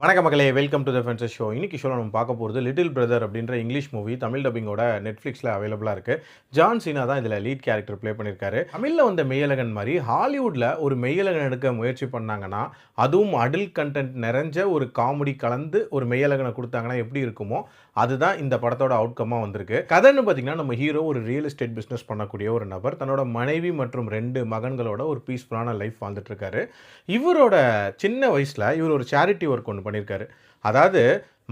வணக்கம் மக்களே, welcome to the fences show. இன்னைக்கு ஷோவில் நம்ம பார்க்க போகிறது லிட்டில் பிரதர் அப்படின்ற இங்கிலீஷ் மூவி தமிழ் டப்பிங்கோட நெட்ஃப்ளிக்ஸில் அவைலபிளாக இருக்குது. ஜான் சீனா தான் இதில் லீட் கேரக்டர் ப்ளே பண்ணியிருக்காரு. தமிழில் வந்த மெய்யழகன் மாதிரி ஹாலிவுட்டில் ஒரு மெய்யழகன் எடுக்க முயற்சி பண்ணாங்கன்னா, அதுவும் அடல்ட் கண்டென்ட் நிறைஞ்ச ஒரு காமெடி கலந்து ஒரு மெய்யழகனை கொடுத்தாங்கன்னா எப்படி இருக்குமோ அதுதான் இந்த படத்தோட அவுட்கமாக வந்திருக்கு. கதைன்னு பார்த்தீங்கன்னா, நம்ம ஹீரோ ஒரு ரியல் எஸ்டேட் பிஸ்னஸ் பண்ணக்கூடிய ஒரு நபர் தன்னோட மனைவி மற்றும் 2 மகன்களோட ஒரு பீஸ்ஃபுல்லான லைஃப் வாழ்ந்துட்டு இருக்காரு. இவரோட சின்ன வயசில் இவர் ஒரு சேரிட்டி ஒர்க் ஒன்று பண்ணியிருக்காரு. அதாவது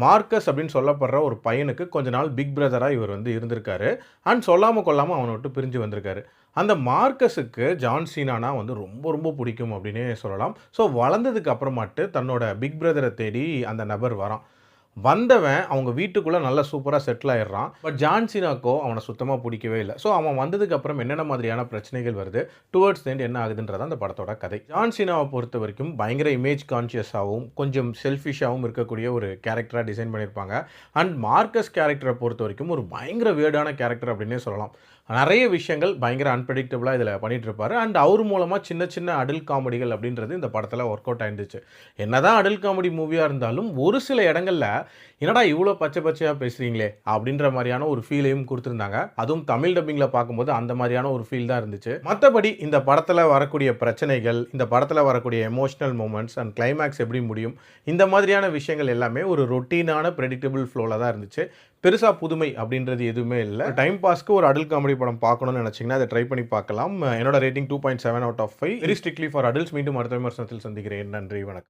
மார்க்கஸ் அப்படின்னு சொல்லப்படுற ஒரு பையனுக்கு கொஞ்ச நாள் பிக் பிரதராக இவர் இருந்திருக்காரு. அண்ட் சொல்லாமல் கொள்ளாமல் அவனை விட்டு பிரிஞ்சு வந்திருக்காரு. அந்த மார்க்கஸுக்கு ஜான் சீனானா ரொம்ப ரொம்ப பிடிக்கும் அப்படின்னே சொல்லலாம். ஸோ வளர்ந்ததுக்கு அப்புறமாட்டு தன்னோட பிக் பிரதரை தேடி அந்த நபர் வரான். வந்தவன் அவங்க வீட்டுக்குள்ளே நல்லா சூப்பராக செட்டில் ஆயிடுறான். பட் ஜான் சீனாக்கோ அவனை சுத்தமாக பிடிக்கவே இல்லை. ஸோ அவன் வந்ததுக்கு அப்புறம் என்னென்ன மாதிரியான பிரச்சனைகள் வருது, டுவர்ட்ஸ் எண்ட் என்ன ஆகுதுன்றதான் அந்த படத்தோட கதை. ஜான் சீனாவை பொறுத்த வரைக்கும் பயங்கர இமேஜ் கான்ஷியஸாகவும் கொஞ்சம் செல்ஃபிஷாகவும் இருக்கக்கூடிய ஒரு கேரக்டராக டிசைன் பண்ணியிருப்பாங்க. அண்ட் மார்க்கஸ் கேரக்டரை பொறுத்த வரைக்கும் ஒரு பயங்கர வியர்டான கேரக்டர் அப்படின்னே சொல்லலாம். நிறைய விஷயங்கள் பயங்கர அன்பிரடிக்டபுளாக இதில் பண்ணிகிட்டு இருப்பார். அண்ட் அவர் மூலமாக சின்ன சின்ன அடல்ட் காமெடிகள் அப்படின்றது இந்த படத்தில் ஒர்க் அவுட் ஆயிருந்துச்சு. என்னதான் அடல்ட் காமெடி மூவியாக இருந்தாலும் ஒரு சில இடங்களில் என்னடா இவ்வளோ பச்சை பச்சையாக பேசுகிறீங்களே அப்படின்ற மாதிரியான ஒரு ஃபீலையும் கொடுத்துருந்தாங்க. அதுவும் தமிழ் டப்பிங்கில் பார்க்கும்போது அந்த மாதிரியான ஒரு ஃபீல் தான் இருந்துச்சு. மற்றபடி இந்த படத்தில் வரக்கூடிய பிரச்சனைகள், இந்த படத்தில் வரக்கூடிய எமோஷனல் மூமெண்ட்ஸ் அண்ட் கிளைமேக்ஸ் எப்படி முடியும், இந்த மாதிரியான விஷயங்கள் எல்லாமே ஒரு ரொட்டீனான ப்ரெடிக்டபிள் ஃப்ளோவில் தான் இருந்துச்சு. பெருசாக புதுமை அப்படின்றது எதுவுமே இல்லை. டைம் பாஸ்க்கு ஒரு அடல்ட் காமெடி படம் பார்க்கணும்னு நினச்சிங்கன்னா அதை ட்ரை பண்ணி பார்க்கலாம். என்னோட rating 2.7 out of 5. Very strictly for adults. மீண்டும் அடுத்த விமர்சனத்தில் சந்திக்கிறேன். நன்றி, வணக்கம்.